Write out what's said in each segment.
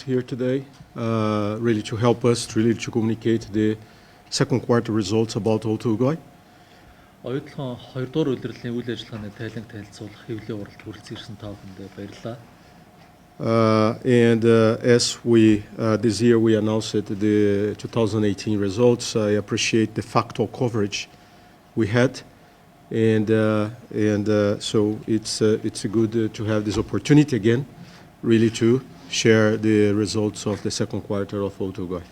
here today, really to help us really to communicate the second quarter results about Oюутолгой. Оюутолгой 2 дугаар улирлын үйл ажиллагааны тайланг танилцуулах хэвлэлийн уралд хүрэлцэн ирсэн та бүхэнд баярлалаа. And as we this year we announced the 2018 results, I appreciate the factual coverage we had, and so it's good to have this opportunity again, really to share the results of the second quarter of Oюутолгой.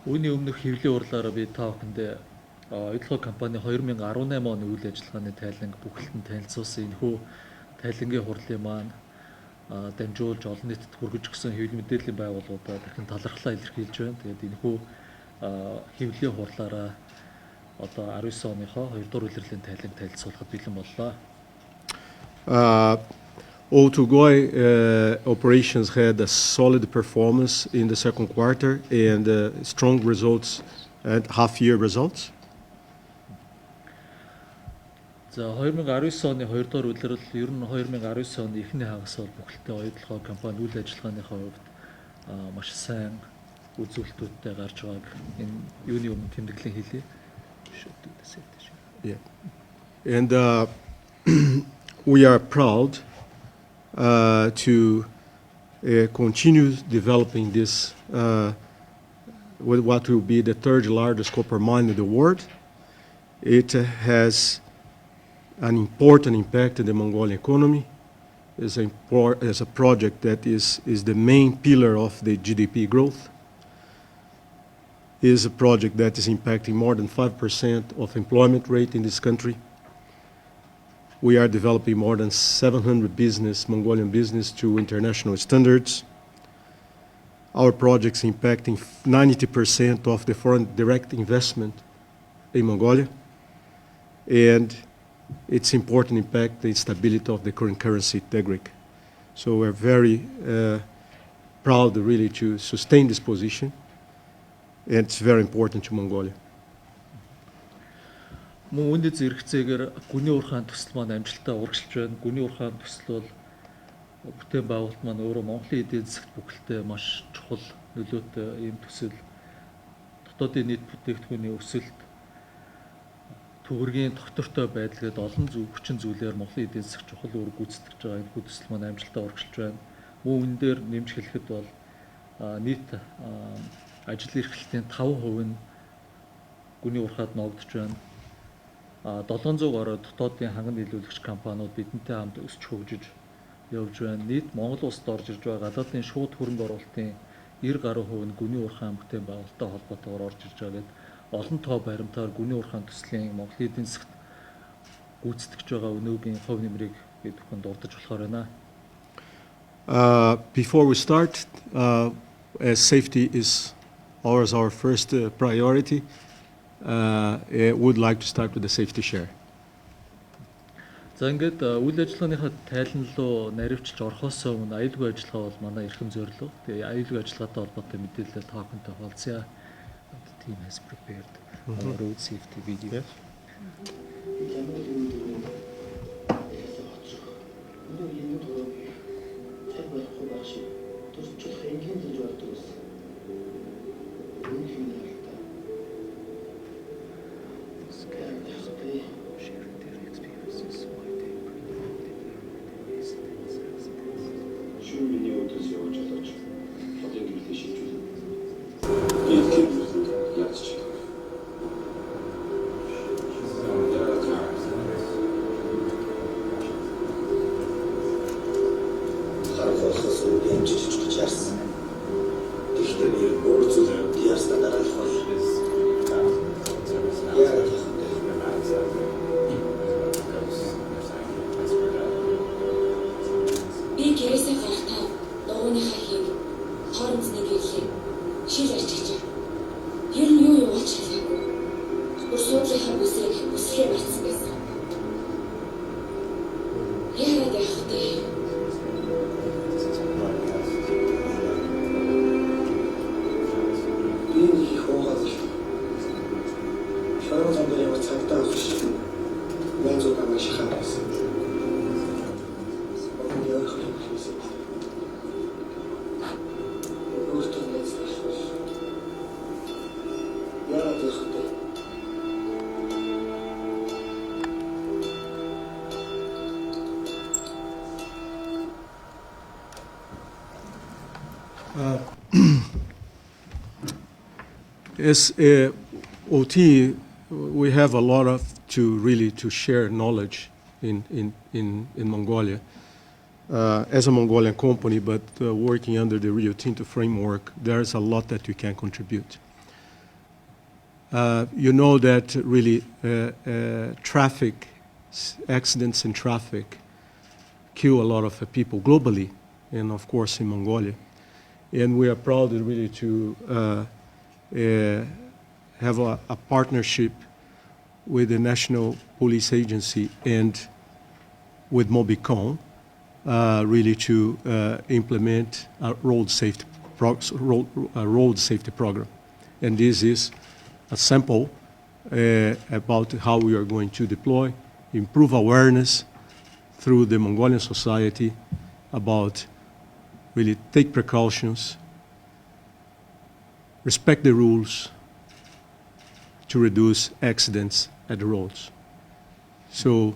Үүний өмнөх хэвлэлийн уралаараа би та бүхэнд Оюутолгой компани 2018 оны үйл ажиллагааны тайланг бүхэлдэн танилцуулсан. Энэхүү тайлангийн хурлын маань дамжуулж олон нийтэд хүргэж өгсөн хэвлэл мэдээллийн байгууллагуудаа дахин талархлаа илэрхийлж байна. Тэгээд энэхүү хэвлэлийн хурлаараа одоо 19 оныхоо 2 дугаар улирлын тайланг танилцуулахад бэлэн боллоо. Oюутолгой operations had a solid performance in the second quarter and strong results and half-year results. За 2019 оны 2 дугаар улирал ер нь 2019 оны эхний хагас бол бүхэлдээ Оюутолгой компани үйл ажиллагааныхаа хувьд маш сайн үзүүлэлтүүдтэй гарч байгааг энэ юуны өмнө тэмдэглэн хэлье. Yeah. And we are proud to continue developing this with what will be the third largest copper mine in the world. It has an important impact in the Mongolian economy. It's a project that is the main pillar of the GDP growth. It is a project that is impacting more than 5% of employment rate in this country. We are developing more than 700 Mongolian business to international standards. Our projects impacting 90% of the foreign direct investment in Mongolia. And its important impact the stability of the current currency, Tegric. So we're very proud really to sustain this position. And it's very important to Mongolia. Мөн үүний зэрэгцээгээр гүний уурхайн төсөл маань амжилттай урагшилж байна. Гүний уурхайн төсөл бол бүтээн байгуулалт маань өөрөө Монголын эдийн засагт бүхэлдээ маш чухал нөлөөтэй ийм төсөл. Дотоодын нийт бүтээгдэхүүний өсөлт, төгрөгийн тогтвортой байдал гээд олон хүчин зүйлээр Монголын эдийн засаг чухал үүрэг гүйцэтгэж байгаа энэ төсөл маань амжилттай урагшилж байна. Мөн энэ дээр нэмж хэлэхэд бол нийт ажил эрхлэлтийн 5% нь гүний уурхайд ногдож байна. 700 гаруй дотоодын ханган нийлүүлэгч компаниуд бидэнтэй хамт өсч хөгжиж явж байна. Нийт Монгол улсад орж ирж байгаа гадаадын шууд хөрөнгө оруулалтын 90 гаруй хувь нь гүний уурхайн бүтээн байгуулалттай холбоотойгоор орж ирж байгаа гэдэг олон тоо баримтаар гүний уурхайн төслийн Монголын эдийн засагт гүйцэтгэж байгаа өнөөгийн хувь нэмрийг бид бүхэн дурдж болохоор байна. Before we start, as safety is always our first priority, would like to start with the safety share. За ингээд үйл ажиллагааныхаа тайлан руу наривчилж орохоос өмнө аюулгүй ажиллагаа бол манай эрхэм зорилго. Тэгээ аюулгүй ажиллагаатай холбоотой мэдээлэл та бүхэнтэй хуваалцъя. The team has prepared a road safety video. As a OT, we have a lot of to share knowledge in Mongolia. As a Mongolian company, but working under the Rio Tinto framework, there's a lot that we can contribute. You know that really traffic, accidents in traffic kill a lot of people globally, and of course in Mongolia. And we are proud really to have a partnership with the National Police Agency and with Mobicon, really to implement a road safety program. And this is a sample about how we are going to deploy, improve awareness through the Mongolian society about really take precautions, respect the rules to reduce accidents at the roads. So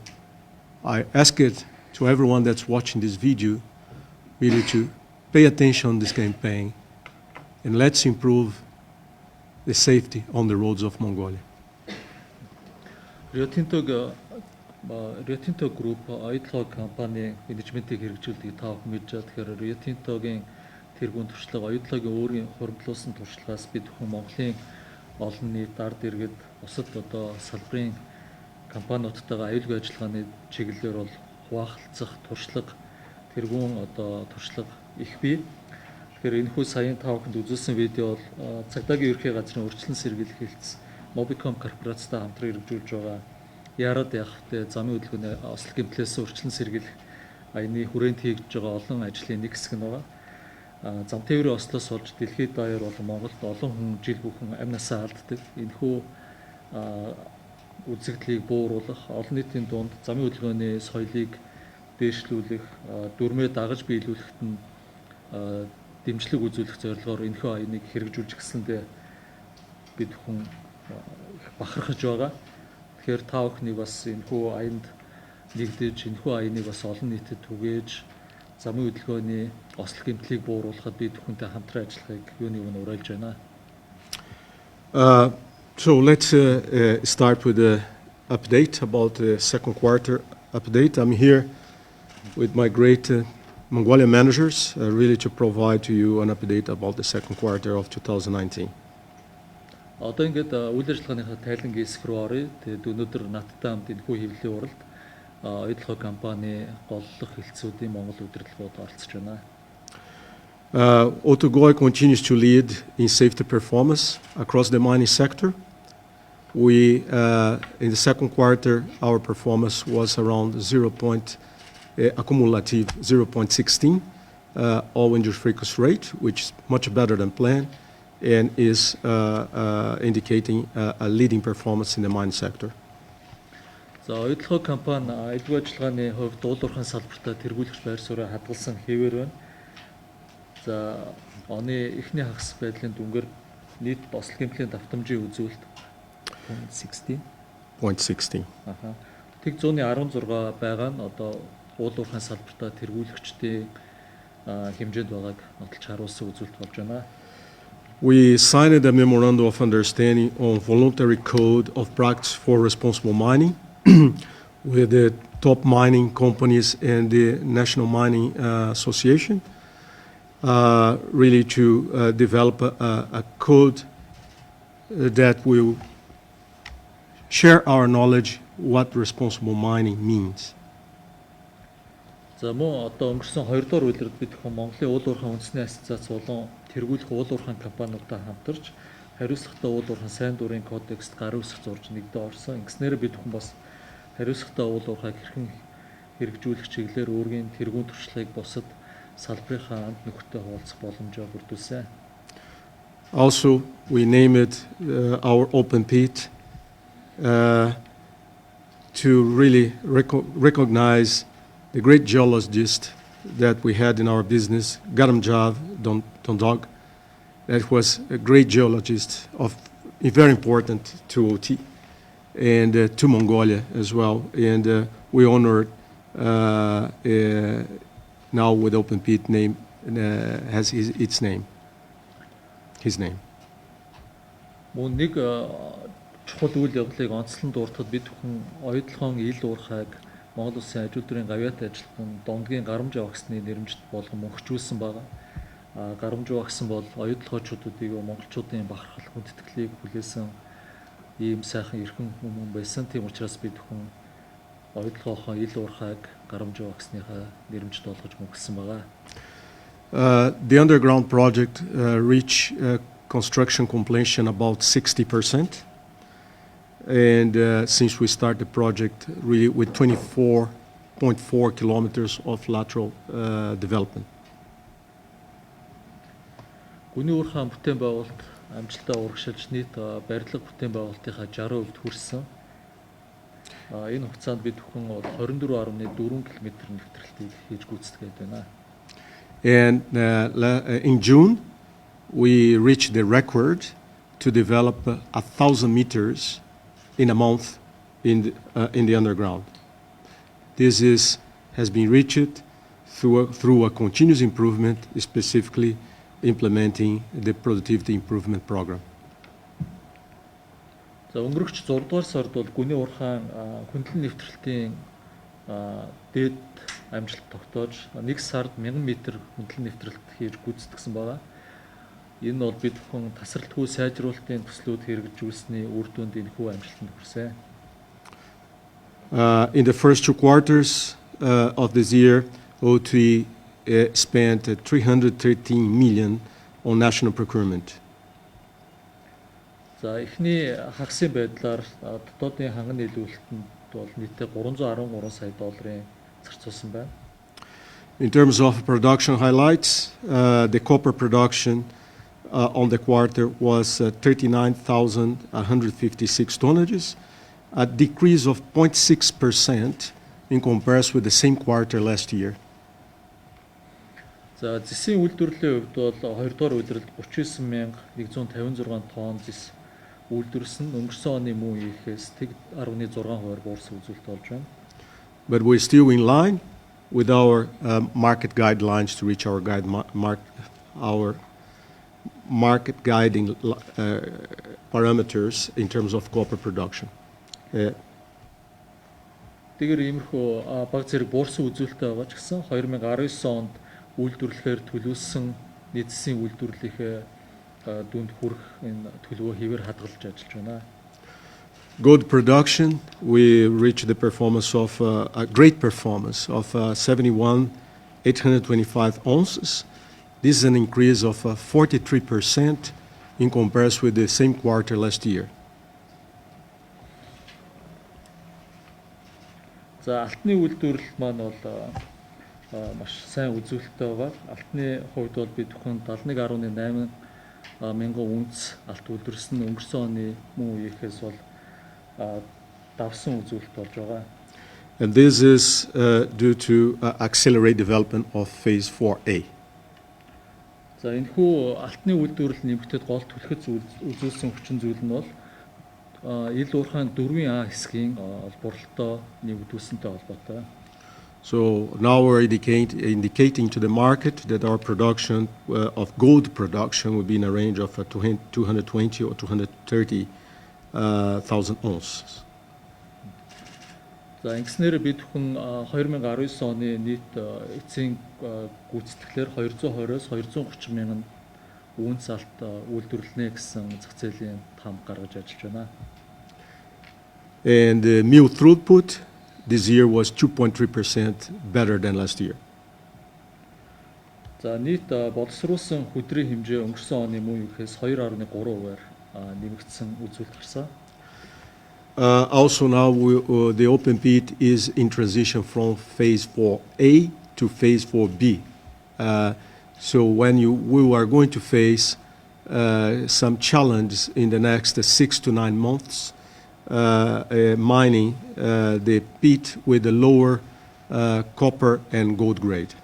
I ask it to everyone that's watching this video really to pay attention on this campaign and let's improve the safety on the roads of Mongolia. Rio Tinto Group Оюутолгой компани менежментийг хэрэгжүүлдэг та бүхэн мэдж байгаа. Тэгэхээр Rio Tinto-гийн тэргуун туршлага, оюутлагын өөрийн хуримтлуулсан туршлагаас бид бүхэн Монголын олон нийт ард иргэд бусад одоо салбарын компаниудтайгаа аюулгүй ажиллагааны чиглэлээр бол хуваалцах туршлага, тэргуун одоо туршлага их бий. Тэгэхээр энэхүү саяын та бүхэнд үзүүлсэн видео бол цагдаагийн ерхий газрын урьдчилан сэргийлэх хэлтс Mobicom корпорацтай хамтран хэрэгжүүлж байгаа Ярад явахтай замын хөдөлгөөний ослог гэмтлээс урьдчилан сэргийлэх аяны хүрээнд хийгдэж байгаа олон ажлын нэг хэсэг нь байгаа. Зам тээврийн ослоос болж дэлхийд даяар болон Монголд олон хүн жил бүхэн амь насаа алддаг. Энэхүү үзэгдлийг бууруулах, олон нийтийн дунд замын хөдөлгөөний соёлыг дээшлүүлэх, дүрмээ дагаж биелүүлэхэд нь дэмжлэг үзүүлэх зорилгоор энэхүү аяныг хэрэгжүүлж гисэндээ бид бүхэн бахархаж байгаа. Тэгэхээр та бүхнийг бас энэхүү аянд нэгдэж, энэхүү аяныг бас олон нийтэд түгээж, замын хөдөлгөөний ослог гэмтлийг бууруулахад бид бүхэнтэй хамтран ажиллахыг юуны уриалж байна. So let's start with the update about the second quarter update. I'm here with my great Mongolian managers, really to provide to you an update about the second quarter of 2019. Одоо ингээд үйл ажиллагааныхаа тайлангийн хэсэг рүү оръё. Тэгээд өнөөдөр надтай хамт энэхүү хэвлэлийн уралд Оюутолгой компани голлох хэлтсүүдийн Монгол удирдлагууд оролцож байна. Oюутолгой continues to lead in safety performance across the mining sector. We, in the second quarter, our performance was around cumulative 0.16 all injury frequency rate, which is much better than planned and is indicating a leading performance in the mining sector. За Оюутолгой компани аюулгүй ажиллагааны хувьд уул уурхайн салбартаа тэргүүлэгч байр суурь хадгалсан хэвээр байна. За оны эхний хагас байдлын дүнгээр нийт ослог гэмтлийн давтамжийн үзүүлэлт 0.16. Аха. Тэг 116 байгаа нь одоо уул уурхайн салбартаа тэргүүлэгчдийн хэмжээнд байгааг нотолж харуулсан үзүүлэлт болж байна. We signed a memorandum of understanding on voluntary code of practice for responsible mining with the top mining companies and the National Mining Association, really to develop a code that will share our knowledge what responsible mining means. За мөн одоо өнгөрсөн 2 дугаар үйлрэлд бид Монголын уул уурхайн үндэсний ассоциац болон тэргүүлэх уул уурхайн компаниудтай хамтарч хариуцлагатай уул уурхайн сайн дурын кодекст гарын үсэг зурж нэгдэ орсон. Ингэснээр бид хүн бас хариуцлагатай уул уурхайг хэрхэн хэрэгжүүлэх чиглэлээр өөрийн тэргуун туршлагыг бусад салбарынхаа амт нөхөртэй хуваалцах боломжоо бүрдүүлсэн. Also, we named our open pit to really recognize the great geologist that we had in our business, Garamjav Dondog, that was a great geologist, very important to OT and to Mongolia as well. And we honored now with open pit name has its name, his name. Мөн нэг чухал үйл явдлыг онцлон дуртахад бид бүхэн оюутлогын ил уурхайг Монгол Улсын ажил дурын гавьяатай ажилтан Дондгийн гарамж авахсны нэрмжит болгон мөнхжүүлсэн байгаа. Гарамж авахсан бол оюутлогчдуудыг монголчуудын бахархал хүндэтгэлийг хүлээсэн ийм сайхан эрхэм хүмүүс байсан. Тийм учраас бид бүхэн оюутлогын ил уурхайг гарамж авахсныхаа нэрмжит болгож мөнхсөн байгаа. The underground project reached construction completion about 60%. And since we started the project really with 24.4 kilometers of lateral development. Гүний уурхайн бүтээн байгуулалт амжилттай урагшилж нийт барилга бүтээн байгуулалтынхаа 60% хүрсэн. Энэ хугацаанд бид бүхэн 24.4 км нэвтрэлтийг хийж гүйцэтгээд байна. And in June, we reached the record to develop 1,000 meters in a month in the underground. This has been reached through a continuous improvement, specifically implementing the productivity improvement program. За өнгөрөх 6 дугаар сард бол гүний уурхайн хөндлөн нэвтрэлтийн дээд амжилт тогтоож 1 сард 1000 м хөндлөн нэвтрэлт хийж гүйцэтгсэн байгаа. Энэ бол бид бүхэн тасралтгүй сайжруулалтын төслүүд хэрэгжүүлсэний үр дүнд энэхүү амжилтанд хүрсэн. In the first 2 quarters of this year, OT spent 313 million on national procurement. За эхний хагасын байдлаар дотоодын ханган нийлүүлэлтэнд бол нийтдээ 313 сая долларын зарцуулсан байна. In terms of production highlights, the copper production on the quarter was 39,156 tonnages, a decrease of 0.6% in comparison with the same quarter last year. За зэсийн үйлдвэрлэлийн хувьд бол 2 дугаар улиралд 39,156 тонн зэс үйлдвэрлсэн өнгөрсөн оны мөн үеийнхээс 10.6% буурсан үзүүлэлт болж байна. But we're still in line with our market guidelines to reach our market guiding parameters in terms of copper production. Тэгэр иймэрхүү баг зэрэг буурсан үзүүлэлттэй байгаа ч гэсэн 2019 онд үйлдвэрлэхээр төлөвлөсөн нийтсийн үйлдвэрлэлийнхээ дүнд хүрэх энэ төлөвөө хэвээр хадгалж ажиллаж байна. Gold production, we reached the performance of a great performance of 71,825 ounces. This is an increase of 43% in comparison with the same quarter last year. За алтны үйлдвэрлэл маань бол маш сайн үзүүлэлттэй байгаа. Алтны хувьд бол бид бүхэн 71.8 мянган унц алт үйлдвэрлэсэн өнгөрсөн оны мөн үеийнхээс бол давсан үзүүлэлт болж байгаа. And this is due to accelerate development of phase 4A. За энэхүү алтны үйлдвэрлэл нэмэгдэхэд гол түлхэц үзүүлсэн хүчин зүйл нь бол ил уурхайн 4А хэсгийн олборлолтоо нэмэгдүүлсэнтэй холбоотой. So now we're indicating to the market that our production of gold production will be in a range of 220 or 230,000 ounces. За ингэснээр бид бүхэн 2019 оны нийт эцсийн гүйцэтгэлээр 220-оос 230 мянган үнц алт үйлдвэрлэнэ гэсэн зах зээлийн там гаргаж ажиллаж байна. And the mill throughput this year was 2.3% better than last year. За нийт боловсруулсан хөдрийн хэмжээ өнгөрсөн оны мөн үеэс 2.3%-аар нэмэгдсэн үзүүлэлт гарсан. Also now the open pit is in transition from phase 4A to phase 4B. So we are going to face some challenges in the next 6 to 9 months mining the pit with the lower copper and gold grade.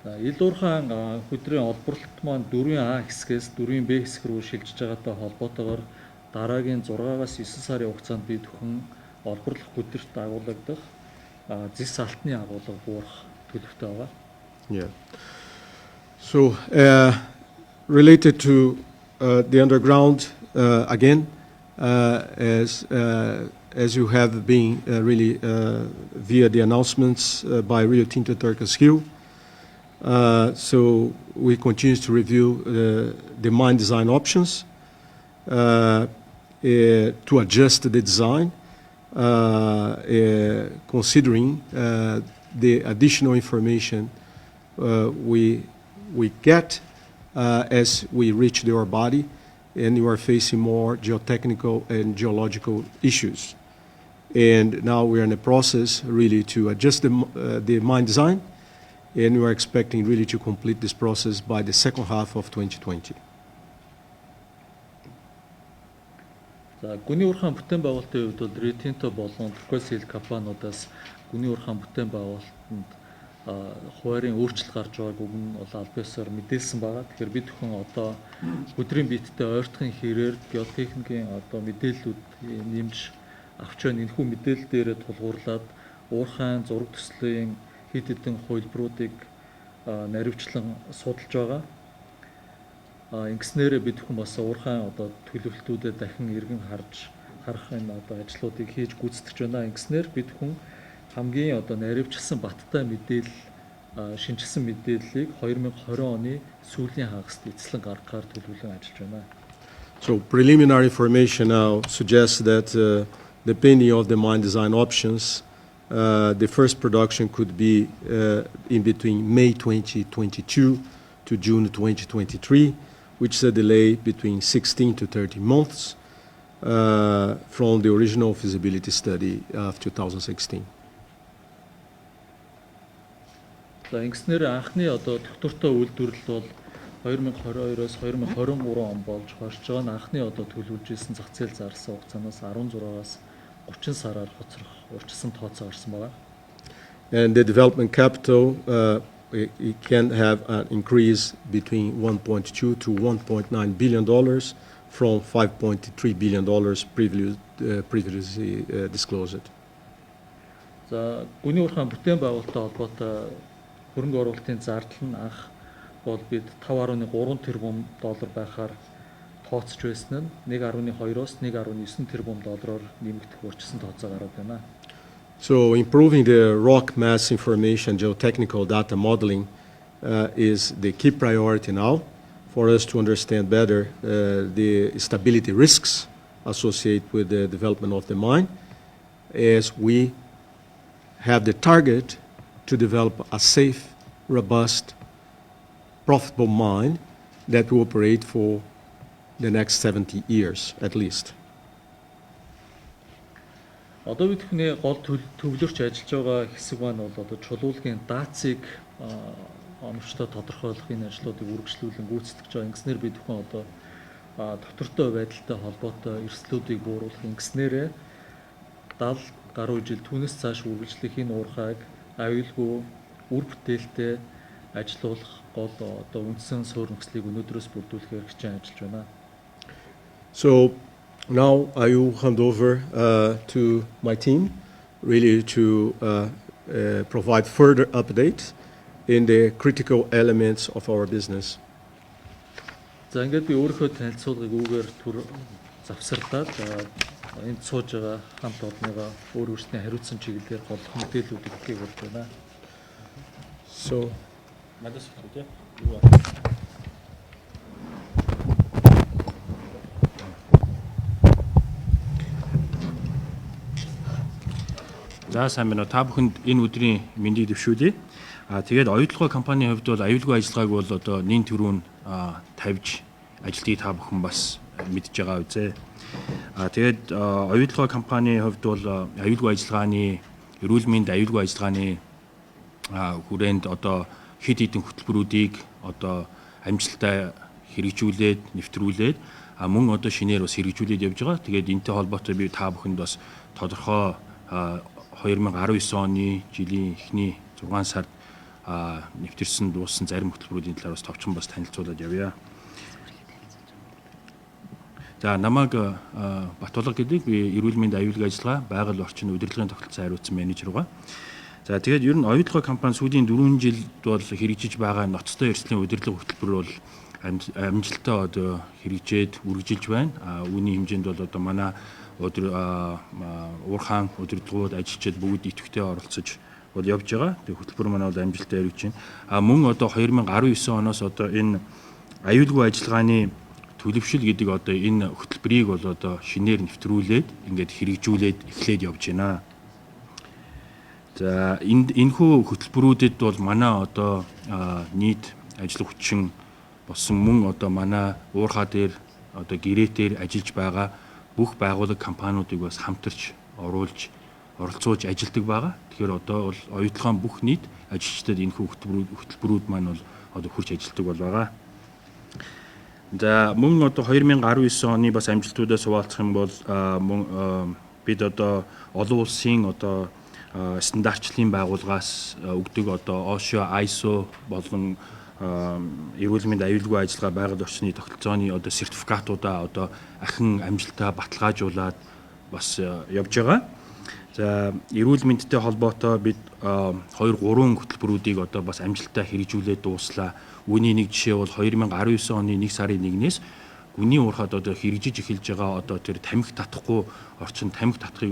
Ил уурхайн хөдрийн олборлолт маань 4А хэсгээс 4Б хэсэг рүү шилжиж байгаатай холбоотойгоор дараагийн 6-аас 9 сарын хугацаанд бид бүхэн олборлох хөдөрт агуулгадах зис алтны агуулга буурах төлөвтэй байгаа. Yeah. So related to the underground, again, as you have been really via the announcements by Rio Tinto Turkish Hill, so we continue to review the mine design options to adjust the design, considering the additional information we get as we reach the ore body, and you are facing more geotechnical and geological issues. And now we are in a process really to adjust the mine design, and we are expecting really to complete this process by the second half of 2020. За гүний уурхайн бүтээн байгуулалтын хувьд бол Rio Tinto болон Turquoise Hill компаниудаас гүний уурхайн бүтээн байгуулалтанд хуваарийн өөрчлөлт гарч байгааг уг нь бол аль биесээр мэдээлсэн байгаа. Тэгэхээр бид бүхэн одоо өдрийн биеттэй ойртохын хэрээр геотехникийн одоо мэдээллүүд нэмж авч байна. Энэхүү мэдээлэл дээрээ тулгуурлаад уурхайн зураг төслийн хэд хэдэн хувилбаруудыг наривчлан судалж байгаа. Ингэснээр бид бүхэн бас уурхайн одоо төлөвлөлтүүдэд дахин эргэн харах энэ одоо ажлуудыг хийж гүйцэтгэж байна. Ингэснээр бид бүхэн хамгийн одоо наривчилсан баттай мэдээлэл шинжилсэн мэдээллийг 2020 оны сүүлийн хагаст эцлэн гаргахаар төлөвлөн ажиллаж байна. So preliminary information now suggests that depending on the mine design options, the first production could be in between May 2022 to June 2023, which is a delay between 16 to 30 months from the original feasibility study of 2016. За ингэснээр анхны одоо доктортой үйлдвэрлэл бол 2022-оос 2023 он болж хойш байгаа. Анхны одоо төлөвлөж ирсэн зах зээл зарсан хугацаанаас 16-аас 30 сараар хоцрох урьдчилсан тооцоо гарсан байгаа. And the development capital it can have an increase between 1.2 to 1.9 billion dollars from 5.3 billion dollars previously disclosed. За гүний уурхайн бүтээн байгуулалттай холбоотой хөрөнгө оруулалтын зардал нь анх бол бид 5.3 тэрбум доллар байхаар тооцож байсан нь 1.2-оос 1.9 тэрбум доллараар нэмэгдэх урьдчилсан тооцоо гараад байна. So improving the rock mass information geotechnical data modeling is the key priority now for us to understand better the stability risks associated with the development of the mine, as we have the target to develop a safe, robust, profitable mine that will operate for the next 70 years at least. Одоо бид хүний гол төвлөрч ажиллаж байгаа хэсэг маань бол одоо чулуулгын даацыг оновчтой тодорхойлох энэ ажлуудыг үргэлжлүүлэн гүйцэтгэж байгаа. Ингэснээр бид бүхэн одоо доктортой байдалтай холбоотой эрсдлүүдийг бууруулах ингэснээрээ 70 гаруй жил түүнээс цааш үргэлжлэх энэ уурхайг аюулгүй үр бүтээлтэй ажиллуулах гол одоо үндсэн суурь нөхцөлийг өнөөдрөөс бүрдүүлэхээр хичээн ажиллаж байна. So now I will hand over to my team really to provide further updates in the critical elements of our business. За ингээд би өөрийнхөө танилцуулгыг үүгээр түр завсарлаад энд сууж байгаа хамт олонныгоо өөр өөрсдийн хариуцсан чиглэлээр голох мэдээллүүдийг өгөхийг болж байна. So надаас хэлэх үү? За сайн байна уу. Та бүхэнд энэ өдрийн мэндийг дэвшүүлье. Тэгээд оюутолгой компанийн хувьд бол аюулгүй ажиллагааг бол одоо нэн төрүүн тавьж ажилтгийг та бүхэн бас мэдж байгаа үзье. Тэгээд оюутолгой компанийн хувьд бол аюулгүй ажиллагааны эрүүл мэнд аюулгүй ажиллагааны хүрээнд одоо хэд хэдэн хөтөлбөрүүдийг одоо амжилттай хэрэгжүүлээд нэвтрүүлээд мөн одоо шинээр бас хэрэгжүүлээд явж байгаа. Тэгээд энэтэй холбоотой би та бүхэнд бас тодорхой 2019 оны жилийн эхний 6 сард нэвтэрсэн дууссан зарим хөтөлбөрүүдийн талаар бас товчхон бас танилцуулаад явъя. За намайг Батулга гэдэг би эрүүл мэндийн аюулгүй ажиллагаа, байгаль орчин удирдлагын тогтолцоо хариуцсан менежер байгаа. За тэгээд ер нь оюутлогой компани сүүлийн 4 жилд бол хэрэгжиж байгаа ноцтой эрсдлийн удирдлага хөтөлбөр бол амжилттай одоо хэрэгжээд үргэлжилж байна. Үүний хэмжээнд бол одоо манай уурхаан удирдлагууд ажилчид бүгд идэвхтэй оролцож бол явж байгаа. Тэгээд хөтөлбөр манай бол амжилттай хэрэгжиж байна. Мөн одоо 2019 оноос одоо энэ аюулгүй ажиллагааны төлөвшил гэдэг одоо энэ хөтөлбөрийг бол одоо шинээр нэвтрүүлээд ингээд хэрэгжүүлээд эхлээд явж байна. За энэхүү хөтөлбөрүүдэд бол манай одоо нийт ажил хүчин болсон мөн одоо манай уурхаа дээр одоо гэрээтээр ажиллаж байгаа бүх байгууллага компаниудыг бас хамтарч оролцуулж ажилладаг байгаа. Тэгэхээр одоо бол оюутлогын бүх нийт ажилчдад энэхүү хөтөлбөрүүд маань бол одоо хурж ажилладаг бол байгаа. За мөн одоо 2019 оны бас амжилтуудаас хуваалцах юм бол бид одоо олон улсын одоо стандартчлалын байгууллагаас өгдөг одоо OSHA, ISO болон эрүүл мэнд аюулгүй ажиллагаа байгаль орчны тогтолцооны одоо сертификатуудаа одоо ахин амжилтаа баталгаажуулаад бас явж байгаа. За эрүүл мэндтэй холбоотой бид 2-3 хөтөлбөрүүдийг одоо бас амжилтаа хэрэгжүүлээд дууслаа. Үүний нэг жишээ бол 2019 оны 1 сарын 1-ээс гүний уурхад одоо хэрэгжиж эхэлж байгаа одоо тэр тамхи татахгүй орчин тамхи татахыг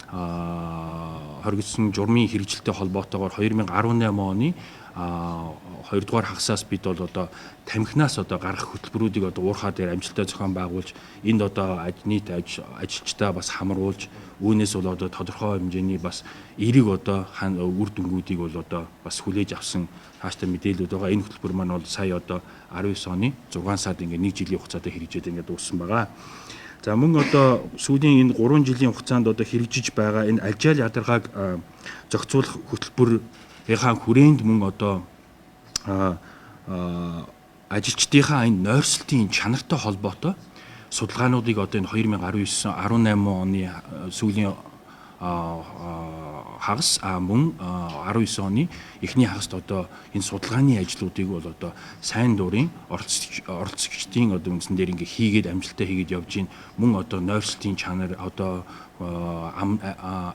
хоригдсон журмын хэрэгжилтэй холбоотойгоор 2018 оны 2 дугаар хагасаас бид бол одоо тамхинаас одоо гарах хөтөлбөрүүдийг одоо уурхаа дээр амжилттай зохион байгуулж энд одоо нийт ажилчдаа бас хамруулж үүнээс бол одоо тодорхой хэмжээний бас эерэг одоо үр дүнгуудыг бол одоо бас хүлээж авсан хааштай мэдээлэлүүд байгаа. Энэ хөтөлбөр маань бол сая одоо 19 оны 6 сард ингээд 1 жилийн хугацаатай хэрэгжээд ингээд дууссан байгаа. За мөн одоо сүүлийн энэ 3 жилийн хугацаанд одоо хэрэгжиж байгаа энэ альжаал ядаргааг зохицуулах хөтөлбөрийнхаа хүрээнд мөн одоо ажилчдынхаа энэ нойрсолтын чанартай холбоотой судалгаануудыг одоо энэ 2019-18 оны сүүлийн хагас мөн 19 оны эхний хагаст одоо энэ судалгааны ажлуудыг бол одоо сайн дурын оролцогчдын одоо үндсэн дээр ингээ хийгээд амжилттай хийгээд явж гин мөн одоо нойрсолтын чанар одоо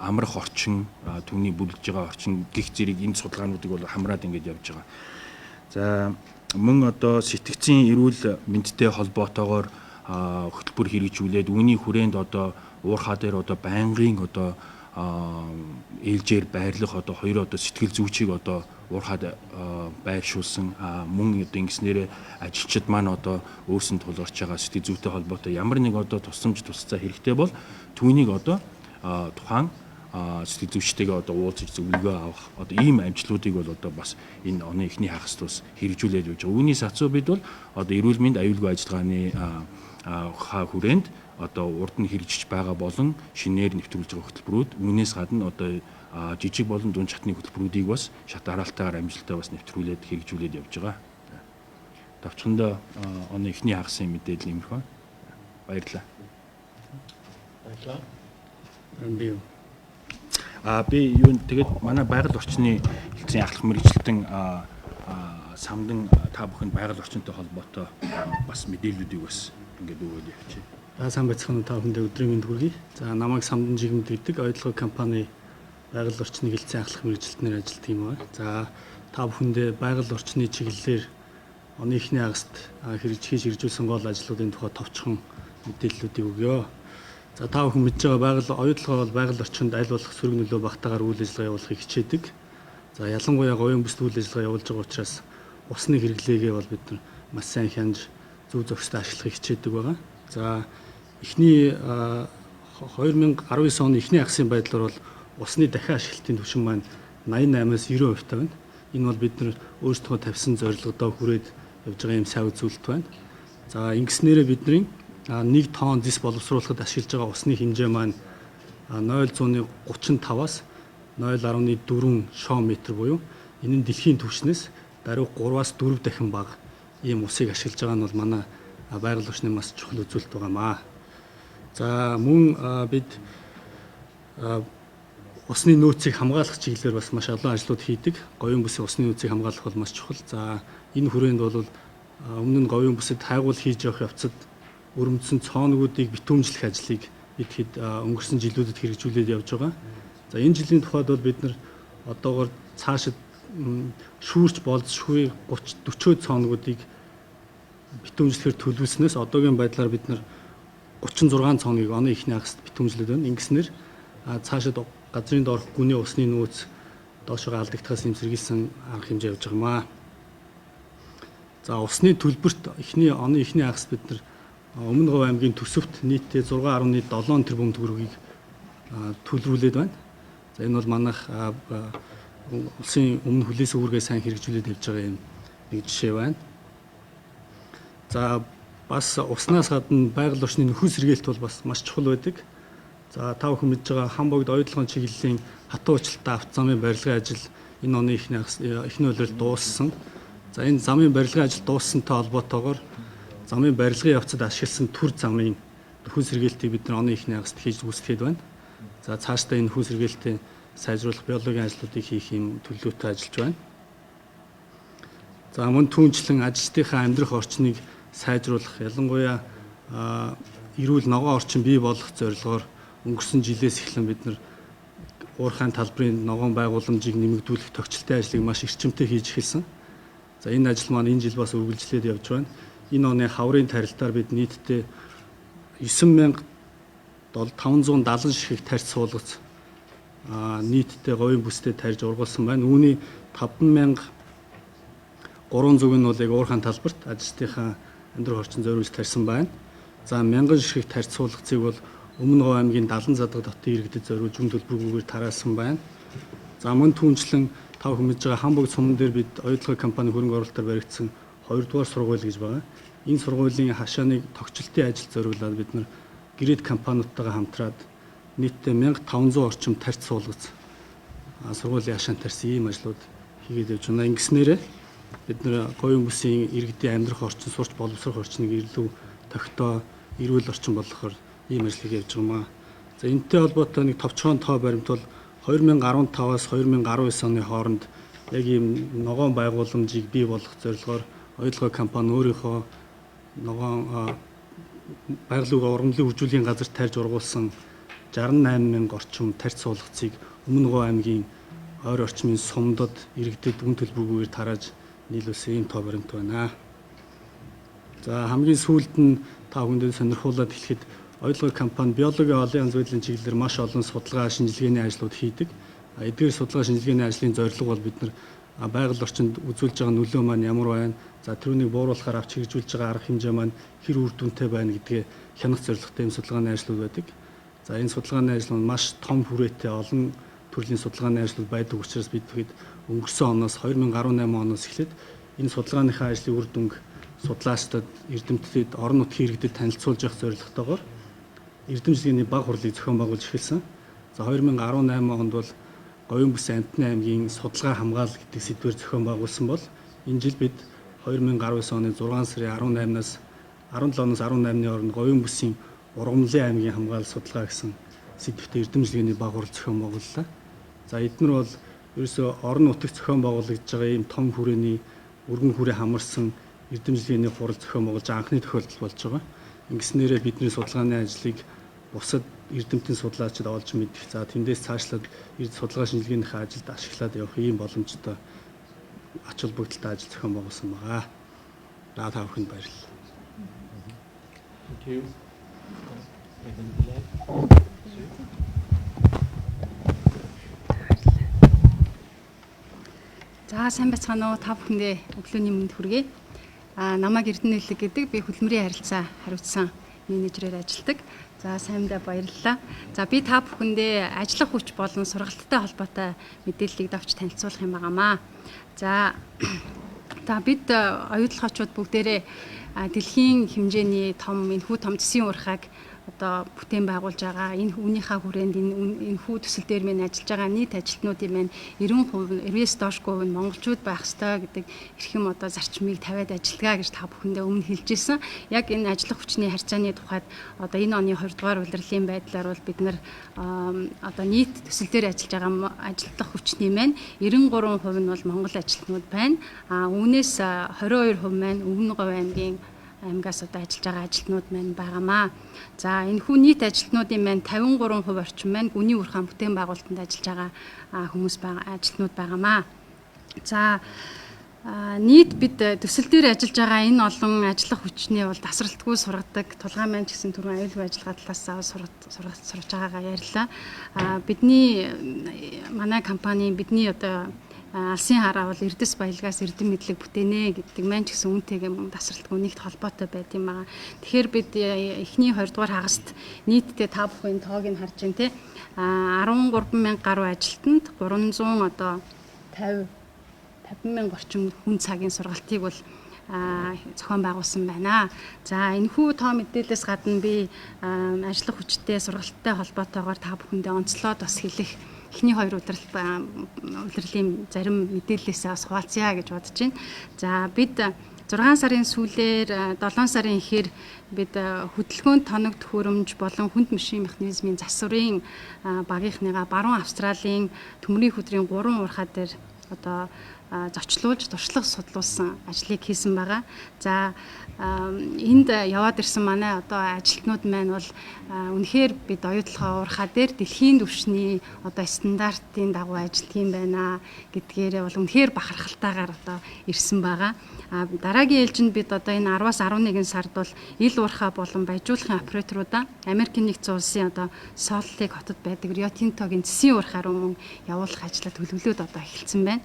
амрах орчин түүний бүлдэж байгаа орчин гих зэрэг энэ судалгаануудыг бол хамраад ингээд явж байгаа. За мөн одоо сэтгцийн эрүүл мэндтэй холбоотойгоор хөтөлбөр хэрэгжүүлээд үүний хүрээнд одоо уурхаа дээр одоо байнгын одоо ээлжээр байрлах одоо хоёр одоо сэтгэл зүйчийг одоо уурхаад байршуулсан мөн одоо ингэснээр ажилчид маань одоо өөрсөнд тулгарч байгаа сэтгэл зүйтэй холбоотой ямар нэг одоо тусламж тусцаа хэрэгтэй бол түүнийг одоо тухайн сэтгэл зүйчтэйгээ одоо уулзаж зөвлөгөө авах одоо ийм амжилтуудыг бол одоо бас энэ оны эхний хагаст бас хэрэгжүүлээд явж байгаа. Үүний сацуу бид бол одоо эрүүл мэнд аюулгүй ажиллагааны хүрээнд одоо урд нь хэрэгжиж байгаа болон шинээр нэвтрүүлж байгаа хөтөлбөрүүд үүнээс гадна одоо жижиг болон дунд шатны хөтөлбөрүүдийг бас шат дараалтайгаар амжилттай бас нэвтрүүлээд хэрэгжүүлээд явж байгаа. Давчхандаа оны эхний хагасын мэдээлэл иймэрхүү. Баярлалаа. Баярлалаа. Би юу тэгээд манай байгаль орчны хэлтсийн ахлах мэргэжилтэн самдан та бүхэнд байгаль орчинтой холбоотой бас мэдээллүүдийг бас ингээд өгөөд явчих. Сайн байцгаана та бүхэнд өдрийн мэнд хүргэе. За намайг самдан жигмэд гэдэг оюутлогой компани байгаль орчны хэлтсийн ахлах мэргэжилтнээр ажилладаг юм байна. За та бүхэндээ байгаль орчны чиглэлээр оны эхний хагаст хэрэгжүүлсэн гол ажлуудын тухай товчхон мэдээллүүдийг өгье. За та бүхэн мэдж байгаа оюутлогой бол байгаль орчинд аль болох сөрөг нөлөө багтаагаар үйл ажиллагаа явуулахыг хичээдэг. За ялангуяа говийн бүсд үйл ажиллагаа явуулж байгаа учраас усны хэрэглээгээ бол бид нар маш сайн хянж зөв зохистой ашиглахыг хичээдэг байгаа. За эхний 2019 оны эхний хагасын байдлаар бол усны дахин ашиглалтын түвшин маань 88-аас 90% байна. Энэ бол бид нар өөрсдөө тавьсан зорилгодоо хүрээд явж байгаа юм сайн үзүүлэлт байна. За ингэснээрээ бидний 1 тонн зис боловсруулахад ашиглаж байгаа усны хэмжээ маань 0.35-аас 0.4 шон метр буюу энэ нь дэлхийн түвшнээс даруй 3-аас 4 дахин бага ийм усыг ашиглаж байгаа нь бол манай байгаль орчны маш чухал үзүүлэлт байгаамаа. За мөн бид усны нөөцийг хамгаалах чиглэлээр бас маш олон ажлууд хийдэг. Говийн бүсийн усны нөөцийг хамгаалах бол маш чухал. За энэ хүрээнд бол өмнө нь говийн бүсэд хайгуул хийж явах явцад өрөмдсөн цооногуудыг битүүмжлэх ажлыг бид хэд өнгөрсөн жилүүдэд хэрэгжүүлээд явж байгаа. За энэ жилийн тухайд бол бид нар одоогоор цаашид шүүрч болзошгүй 30-40 цоногуудыг битүүмжлэхээр төлөвлөснөөс одоогийн байдлаар бид нар 36 цоногийг оны эхний хагасд битүүмжлээд байна. Ингэснээр цаашид газрын доорх гүний усны нөөц доошоо алдагдахаас нэмсэргийлсэн арга хэмжээ явж байгаа юм аа. За усны төлбөрт оны эхний хагасд бид нар Өмнө Говь аймгийн төсөвт нийтдээ 6.7 тэрбум төгрөгийг төлөвлүүлээд байна. За энэ бол манайх улсын өмнө хүлээс үүргээ сайн хэрэгжүүлээд явж байгаа юм нэг жишээ байна. За бас уснаас гадна байгаль орчны нөхөн сэргээлт бол бас маш чухал байдаг. За та бүхэн мэдж байгаа Хамбогд оюутлогын чиглэлийн хатуу уучлалтай автозамын барилгын ажил энэ оны эхний улиралд дууссан. За энэ замын барилгын ажил дууссантай холбоотойгоор замын барилгын явцад ашигласан түр замын нөхөн сэргээлтийг бид нар оны эхний хагасд хийж гүйцэтгэхэд байна. За цаашдаа энэ нөхөн сэргээлтээ сайжруулах биологийн ажлуудыг хийх юм төлөвлөлтөй ажиллаж байна. За мөн түүнчлэн ажилчдынхаа амьдрах орчныг сайжруулах, ялангуяа эрүүл ногоон орчин бий болгох зорилгоор өнгөрсөн жилээс эхлэн бид нар уурхайн талбарын ногоон байгууламжийг нэмэгдүүлэх тогтчлолтой ажлыг маш эрчимтэй хийж эхэлсэн. За энэ ажил маань энэ жил бас үргэлжлээд явж байна. Энэ оны хаврын тарилтаар бид нийтдээ 9570 ширхэг тарьц суулгац нийтдээ говийн бүстэй тарьж ургуулсан байна. Үүний 5300 нь бол яг уурхайн талбарт ажилчдынхаа амьдрах орчин зориулж тарьсан байна. За 1000 ширхэг тарьц суулгацыг бол Өмнө Говь аймгийн Далан задаг дотын иргэдэд зориулж үн төлбөргүйгээр тараасан байна. За мөн түүнчлэн та бүхэн мэдж байгаа Хамбогд суман дээр бид оюутлогын компани хөрөнгө оруулалтаар баригдсан 2 дугаар сургууль гэж байгаа. Энэ сургуулийн хашааныг тогтчлолтын ажилд зориулаад бид нар гэрээд компаниудтайгаа хамтраад нийтдээ 1500 орчим тарьц суулгац сургуулийн хашаанд тарьсан ийм ажлууд хийгээд явж байна. Ингэснээрээ бид нар говийн бүсийн иргэдийн амьдрах орчин, сурч боловсрох орчныг илүү тогтоо, эрүүл орчин болгохоор ийм ажлыг явж байгаа юм аа. За энэтэй холбоотой нэг товчхон тоо баримт бол 2015-аас 2019 оны хооронд яг ийм ногоон байгууламжийг бий болгох зорилгоор оюутлогын компани өөрийнхөө ногоон байгалуугаа ургамлын хөгжүүлийн газар тарьж ургуулсан 68000 орчим тарьц суулгацыг Өмнө Говь аймгийн ойр орчмын сумдад иргэдэд үн төлбөргүйгээр тарааж нийлүүлсэн ийм тоо баримт байна. За хамгийн сүүлд нь та бүхэнд сонирхуулаад хэлэхэд оюутлогын компани биологийн олон янз бүрийн чиглэлээр маш олон судалгаа шинжилгээний ажлууд хийдэг. Эдгээр судалгаа шинжилгээний ажлын зорилго бол бид нар байгаль орчинд үзүүлж байгаа нөлөө маань ямар байна? За тэрүүнийг бууруулахаар авч хэрэгжүүлж байгаа арга хэмжээ маань хэр үр дүнтэй байна гэдгээ хянах зорилготой юм судалгааны ажлууд байдаг. За энэ судалгааны ажил нь маш том хүрээтэй олон төрлийн судалгааны ажлууд байдаг учраас бид хэд өнгөрсөн оноос 2018 оноос эхлээд энэ судалгааныхаа ажлын үр дүнг судлаачдад, эрдэмтдүүд, орон нутгийн иргэдэд танилцуулж явах зорилготойгоор эрдэмтдийн баг хурлыг зохион байгуулж эхэлсэн. За 2018 онд бол говийн бүс амтны аймгийн судалгаа хамгаал гэдэг сэдвээр зохион байгуулсан бол энэ жил бид 2019 оны 6 сарын 17-ноос 18-ны хооронд говийн бүсийн ургамлын аймгийн хамгаал судалгаа гэсэн сэдвээр эрдэмтдийн баг хурл зохион байгууллаа. За эдгээр бол ерөөсөө орон нутагт зохион байгуулагдж байгаа ийм том хүрээний өргөн хүрээ хамарсан эрдэмтдийн хурл зохион байгуулж анхны тохиолдол болж байгаа. Ингэснээрээ бидний судалгааны ажлыг бусад эрдэмтэн судлаачид олж мэдэх. За тэндээс цаашлаад судалгаа шинжилгээнийхээ ажилд ашиглаад явах ийм боломжтой ач холбогдолтой ажил зохион байгуулсан байгаа. За та бүхэнд баярлалаа. За сайн байцгаана уу, та бүхэндээ өглөөний мэнд хүргэе. Намайг Эрдэнэ Нэлэг гэдэг, би хөдөлмөрийн харилцаа хариуцсан менежерээр ажилладаг. За сайндаа баярлалаа. За би та бүхэндээ ажиллах хүч болон сургалттай холбоотой мэдээллийг давч танилцуулах юм байнамаа. За бид оюутлогчид бүгдээрээ дэлхийн хэмжээний том энэхүү том засгийн урхаг одоо бүтээн байгуулж байгаа. Энэ үүнийхээ хүрээнд энэхүү төсөл дээр мэн ажиллаж байгаа нийт ажилтнуудын маань 90%, 90-с доошгүй нь монголчууд байх ёстой гэдэг эрхэм одоо зарчмыг тавиад ажиллагаа гэж та бүхэндээ өмнө хэлжсэн. Яг энэ ажиллах хүчний харьцааны тухайд одоо энэ оны 20 дугаар улирлын байдлаар бол бид нар одоо нийт төсөл дээр ажиллаж байгаа ажиллах хүчний маань 93% нь бол монгол ажилтнууд байна. Үүнээс 22% маань Өмнө Говь аймгийн аймагаас одоо ажиллаж байгаа ажилтнууд маань байгаамаа. За энэхүү нийт ажилтнуудын маань 53% орчим маань гүний уурхаан бүтээн байгуулалтанд ажиллаж байгаа хүмүүс ажилтнууд байгаамаа. За нийт бид төсөл дээр ажиллаж байгаа энэ олон ажиллах хүчний бол тасралтгүй сургадаг тулгаан маань ч гэсэн түрүүн аюулгүй ажиллагаа талаас сурч байгаагаа ярьлаа. Бидний манай компани бидний одоо алсын хараа бол эрдэс баялгаас эрдэм мэдлэг бүтээнэ гэдэг маань ч гэсэн үүнтэйгээ тасралтгүй нэгт холбоотой байт юм байгаа. Тэгэхээр бид эхний 20 дугаар хагаст нийтдээ та бүхэн тоог нь харж байна те. 13,000 гаруй ажилтнанд 300 одоо 50,000 орчим хүн цагийн сургалтыг бол зохион байгуулсан байна. За энэхүү тоо мэдээлэлээс гадна би ажиллах хүчтэй сургалттай холбоотойгоор та бүхэндээ онцлоод бас хэлэх эхний 2 улирлын зарим мэдээллээсээ бас хуваалцъя гэж бодож байна. За бид 6 сарын сүүлээр 7 сарын эхээр бид хөдөлгөөнд тоног төхөөрөмж болон хүнд машин механизмын засварын багийнхныгаа баруун Австралийн төмрийн хөдрийн 3 уурхай дээр одоо зочлуулж туршлага судлуулсан ажлыг хийсэн байгаа. За энд яваад ирсэн манай одоо ажилтнууд маань бол үнэхээр бид оюутлогоо уурхай дээр дэлхийн түвшний одоо стандартын дагуу ажиллах юм байна гэдгээрээ бол үнэхээр бахархалтайгаар одоо ирсэн байгаа. Дараагийн ээлжинд бид одоо энэ 10-аас 11 сард бол ил уурхай болон баяжуулахын операторуудаа Америкийн нэгдсэн улсын одоо Солт Лейк хотод байдаг Рио Тинтогийн засгийн уурхай руу явуулах ажлаа төлөвлөөд одоо эхэлсэн байна.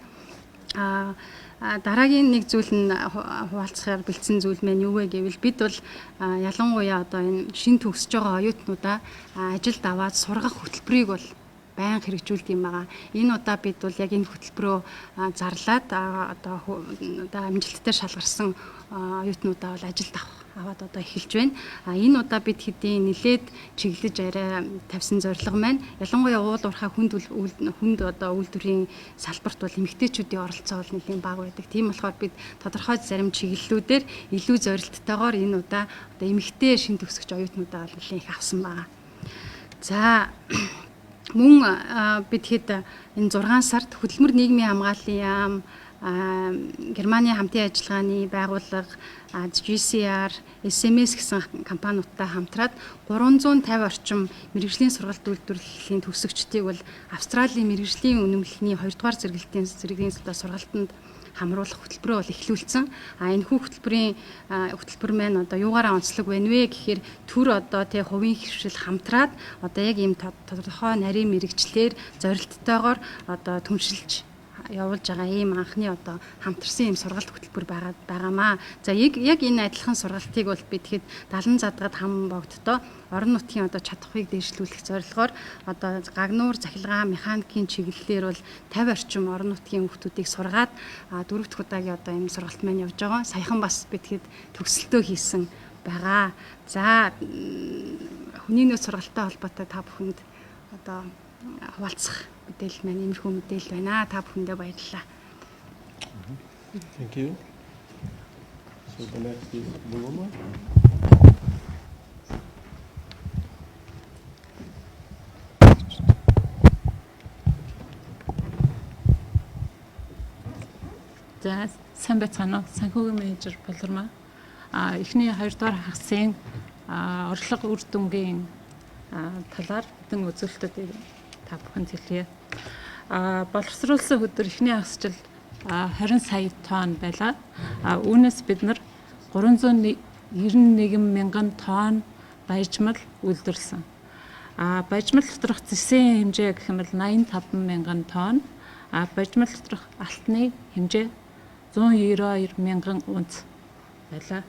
Дараагийн нэг зүйл нь хуваалцахаар бэлдсэн зүйл маань юу вэ гэвэл бид бол ялангуяа одоо энэ шин төгсөж байгаа оюутнуудаа ажилд аваад сургах хөтөлбөрийг бол байнга хэрэгжүүлдэг юм байгаа. Энэ удаа бид бол яг энэ хөтөлбөрөө зарлаад одоо амжилттай шалгарсан оюутнуудаа бол ажилд аваад одоо эхэлж байна. Энэ удаа бид хэдийн нилээд чиглэж арай тавьсан зорилго маань ялангуяа уул уурхай хүнд одоо үйлдвэрийн салбарт бол эмэгтэйчүүдийн оролцоо бол нэлийн бага байдаг. Тийм болохоор бид тодорхой зарим чиглэлүүдээр илүү зорилттойгоор энэ удаа одоо эмэгтэй шин төгсөгч оюутнуудаа бол нэлийн их авсан байгаа. За мөн бид хэд энэ 6 сард хөдөлмөр нийгмийн хамгааллын яам Германы хамтын ажиллагааны байгууллага GCR, SMS гэсэн компаниудтай хамтраад 350 орчим мэрэгжлийн сургалт үйлдвэрлэлийн төгсөгчдийг бол Австралийн мэрэгжлийн үнэмлэхний 2 дугаар зэрэглэлийн сургалтанд хамруулах хөтөлбөрөө бол эхлүүлсэн. Энэхүү хөтөлбөр маань одоо юугаараа онцлог байна вэ гэхээр төр одоо тий хувийн хөвшил хамтраад одоо яг ийм тодорхой нарийн мэрэгчлэр зорилттойгоор одоо түншилж явуулж байгаа ийм анхны одоо хамтарсан ийм сургалт хөтөлбөр байгаамаа. За яг энэ адилхан сургалтыг бол бид хэд 70 задгад хам богдтоо орон нутгийн одоо чадхыг дэвшлүүлэх зорилгоор одоо гагнуур, захилгаан, механикийн чиглэлээр бол 50 орчим орон нутгийн хүүхдүүдийг сургаад 4 дахь удаагийн одоо энэ сургалт маань явж байгаа. Саяхан бас бид хэд төгсөлтөө хийсэн байгаа. За хүний нөөц сургалттай холбоотой та бүхэнд одоо хуваалцах мэдээлэл маань иймэрхүү мэдээлэл байна. Та бүхэндээ баярлалаа. Thank you. So the next is Buloma. За сайн байцгаана уу? Санхүүгийн менежер Булгармаа. Эхний 2 дугаар хагасын орлого үр дүнгийн талаар хэдэн үзүүлэлтүүдийг та бүхэнд хэлье. Боловсруулсан өдөр эхний хагасчил 20 сая тонн байлаа. Үүнээс бид нар 391 мянган тонн баяжмал үйлдвэрлэсэн. Баяжмал доторх зэсийн хэмжээ гэх юм бол 85 мянган тонн. Баяжмал доторх алтны хэмжээ 192 мянган унц байлаа.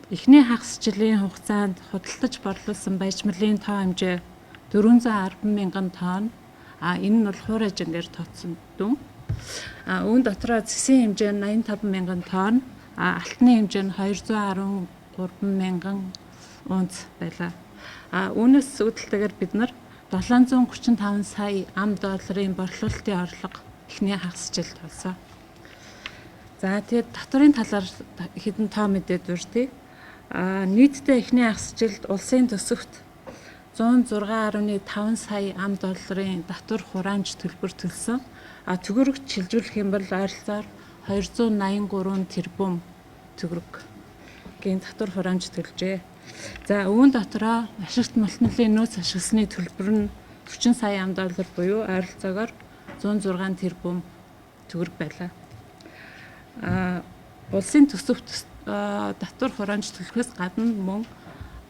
Эхний хагас жилийн хугацаанд худалдаж борлуулсан баяжмалын тоо хэмжээ 410 мянган тонн. Энэ нь бол хуур хажингаар тооцсон дүн. Үүн дотроо зэсийн хэмжээ нь 85 мянган тонн, алтны хэмжээ нь 213 мянган унц байлаа. Үүнээс үүдэлтэйгээр бид нар 735 сая $. Борлуулалтын орлого эхний хагас жилд болсон. За тэгээд татварын талаар хэдэн тоо мэдээд үрдээ. Нийтдээ эхний хагас жилд улсын төсөвт 106.5 сая $. Татвар хураамж төлбөр төлсөн. Төгрөгт шилжүүлэх юм бол ойролцоогоор 283 тэрбум төгрөгийн татвар хураамж төлжээ. За үүн дотроо ашигт малтналын нөөц ашигласны төлбөр нь 40 сая $40 буюу ойролцоогоор 106 тэрбум төгрөг байлаа. Улсын төсөвт татвар хураамж төлөхөөс гадна мөн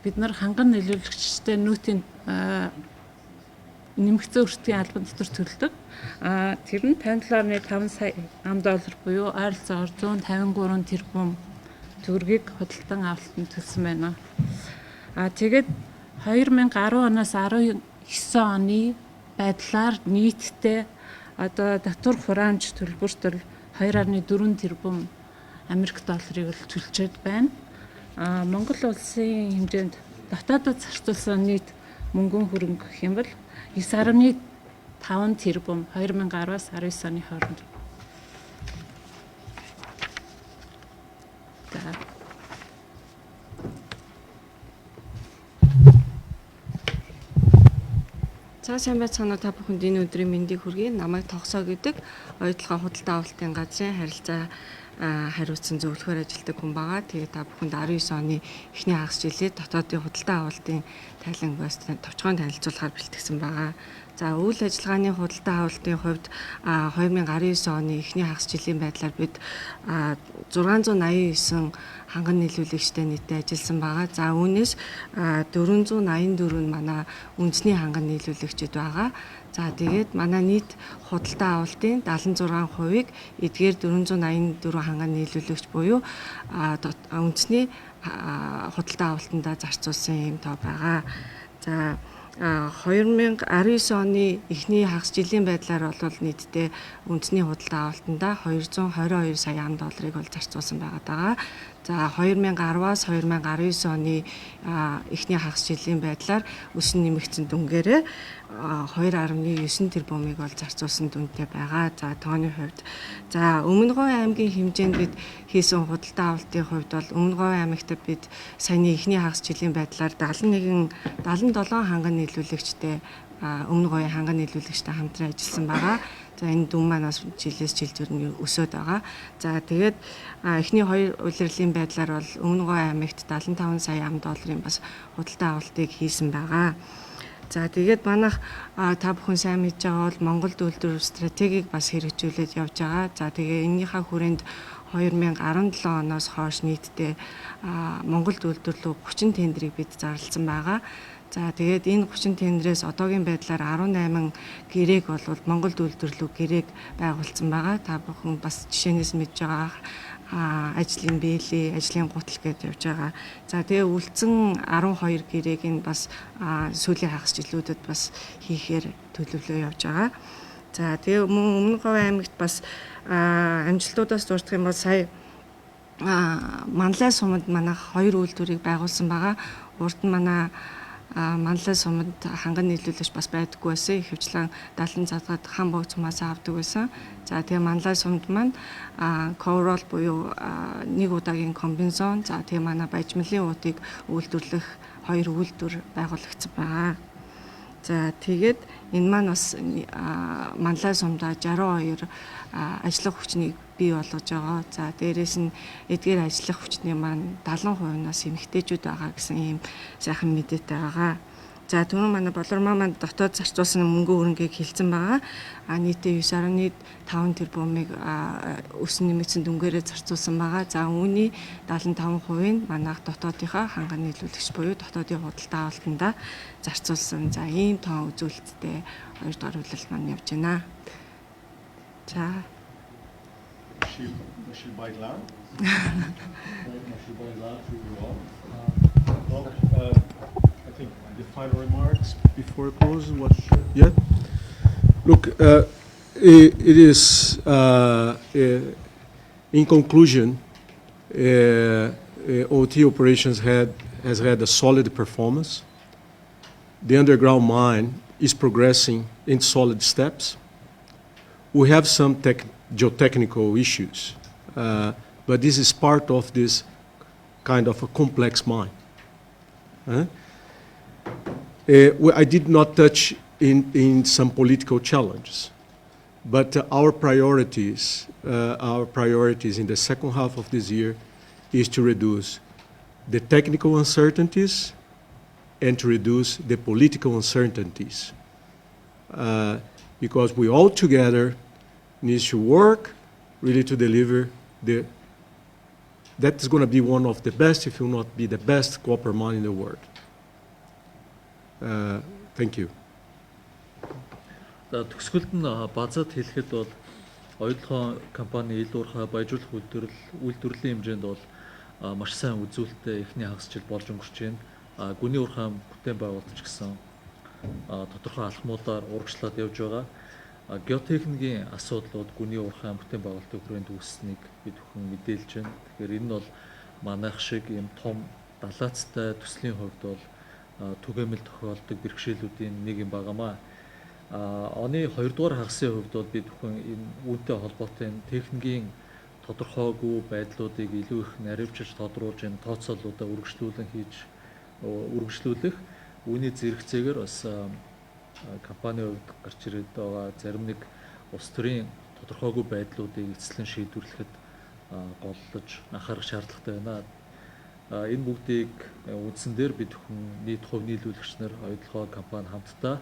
бид нар ханган нийлүүлэгчтэй нүүтийн нэмэгцэн өртгийн албан татвар төлдөг. Тэр нь 57.5 сая $50 буюу ойролцоогоор 153 тэрбум төгрөгийг худалдан авалтанд төлсөн байна. Тэгээд 2010 оноос 19 оны байдлаар нийтдээ одоо татвар хураамж төлбөртөл 2.4 тэрбум Америк долларыг л төлчөөд байна. Монгол улсын хэмжээнд дотоодод зарцуулсан нийт мөнгөн хөрөнгө гэх юм бол 9.5 тэрбум 2010-аас 19 оны хооронд. За сайн байцгаана та бүхэнд энэ өдрийн мэндийг хүргэе. Намайг тогсоо гэдэг оюутлогын худалдаа авалтын газрын харилцаа хариуцсан зөвлөхөр ажилладаг хүн байгаа. Тэгээд та бүхэнд 19 оны эхний хагас жилээр дотоодын худалдаа авалтын тайлангаас товчхон танилцуулахаар бэлтгэсэн байгаа. За үйл ажиллагааны худалдаа авалтын хувьд 2019 оны эхний хагас жилийн байдлаар бид 689 ханган нийлүүлэгчтэй нийтдээ ажилласан байгаа. За үүнээс 484 нь манай үндэсний ханган нийлүүлэгчид байгаа. За тэгээд манай нийт худалдаа авалтын 76%-ийг эдгээр 484 ханган нийлүүлэгч буюу үндэсний худалдаа авалтандаа зарцуулсан юм тоо байгаа. За 2019 оны эхний хагас жилийн байдлаар бол нийтдээ үндэсний худалдаа авалтандаа 222 сая $50 бол зарцуулсан байгаа. За 2010-аас 2019 оны эхний хагас жилийн байдлаар өсөн нэмэгдсэн дүнгээрээ 2.9 тэрбумыг бол зарцуулсан дүнтэй байгаа. За тооны хувьд за Өмнөговь аймгийн хэмжээнд бид хийсэн худалдаа авалтын хувьд бол Өмнөговь аймагт бид саяны эхний хагас жилийн байдлаар 77 ханган нийлүүлэгчтэй Өмнөговь ханган нийлүүлэгчтэй хамтран ажилласан байгаа. За энэ дүн манаас жилээс жилд нь өсөд байгаа. За тэгээд эхний хоёр улирлын байдлаар бол Өмнөговь аймагт 75 сая $50 бас худалдаа авалтыг хийсэн байгаа. За тэгээд манайх та бүхэн сайн мэдж байгаа бол Монголд үйлдвэр стратегийг бас хэрэгжүүлээд явж байгаа. За тэгээ энэнийхээ хүрээнд 2017 оноос хойш нийтдээ Монголд үйлдвэрлэх 30 тендерийг бид зарласан байгаа. За тэгээд энэ 30 тендерээс одоогийн байдлаар 18 гэрээг бол Монголд үйлдвэрлэх гэрээг байгуулсан байгаа. Та бүхэн бас жишээнээс мэдж байгаа ажлын бэлээ, ажлын гутал гэдээ явж байгаа. За тэгээ үлдсэн 12 гэрээг нь бас сүүлийн хагас жилүүдэд бас хийхээр төлөвлөө явж байгаа. За тэгээ Өмнөговь аймагт бас амжилтуудаас дурдах юм бол сая Манлай суманд манайх 2 үйлдвэрийг байгуулсан байгаа. Урд нь манай Манлай суманд ханган нийлүүлэгч бас байдаггүй байсан. Ихэвчлэн 70 цагаад хан богц цумаас авдаг байсан. За тэгээ Манлай сумд маань coverall буюу нэг удаагийн комбинзон. За тэгээ манай баяжмлын уутыг үйлдвэрлэх 2 үйлдвэр байгуулагдсан байгаа. За тэгээд энэ маань бас Манлай сумда 62 ажиллах хүчнийг бий болгож байгаа. За дээрээс нь эдгээр ажиллах хүчний маань 70%-аас эмэгтэйчүүд байгаа гэсэн ийм сайхан мэдээтэй байгаа. За түрүүн манай болормоо маань дотоод зарцуулсан мөнгө хөрөнгийг хэлсэн байгаа. Нийтээ 9.5 тэрбумыг өсөн нэмэгдсэн дүнгээрээ зарцуулсан байгаа. За үүний 75%-ийг манайх дотоодынхаа ханган нийлүүлэгч буюу дотоодын худалдаа авалтандаа зарцуулсан. За ийм тоон үзүүлэлттэй 2 дугаар үйлрэл маань явж байна. За I think the final remarks before close. What? Yeah. Look, it is in conclusion, OT operations has had a solid performance. The underground mine is progressing in solid steps. We have some geotechnical issues, but this is part of this kind of a complex mine. I did not touch in some political challenges, but our priorities in the second half of this year is to reduce the technical uncertainties and to reduce the political uncertainties. Because we all together need to work really to deliver that is going to be one of the best, if not be the best, copper mine in the world. Thank you. За төгсгөлд нь базад хэлэхэд бол оюутлогын компани ил уурхай баяжуулах үйлдвэрлэлийн хэмжээнд бол маш сайн үзүүлэлттэй эхний хагас жил болж өнгөрч байна. Гүний уурхай бүтээн байгуулалт ч гэсэн тодорхой алхмуудаар урагшлаад явж байгаа. Геотехникийн асуудлууд гүний уурхай бүтээн байгуулалтын хүрээнд үүссэнийг бид бүхэн мэдээлж байна. Тэгэхээр энэ нь бол манайх шиг ийм том далаацтай төслийн хувьд бол түгээмэл тохиолдог бэрхшээлүүдийн нэг юм байгаамаа. Оны 2 дугаар хагасын хувьд бол бид бүхэн энэ үүнтэй холбоотой техникийн тодорхойгүй байдлуудыг илүү их наривчилж тодруулж энэ тооцоолуудаа үргэлжлүүлэх үүний зэрэгцээгээр бас компанийн хувьд гарч ирээд байгаа зарим нэг улс төрийн тодорхойгүй байдлуудыг эцэслэн шийдвэрлэхэд голлож анхаарах шаардлагатай байна. Энэ бүгдийг үндсэн дээр бид бүхэн нийт хувь нийлүүлэгч нар оюутлогын компани хамтдаа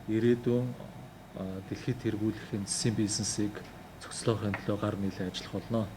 ирээдүйн дэлхийд тэргүүлэх засгийн бизнесийг зохицлоохын төлөө гар нийлээ ажиллах болно.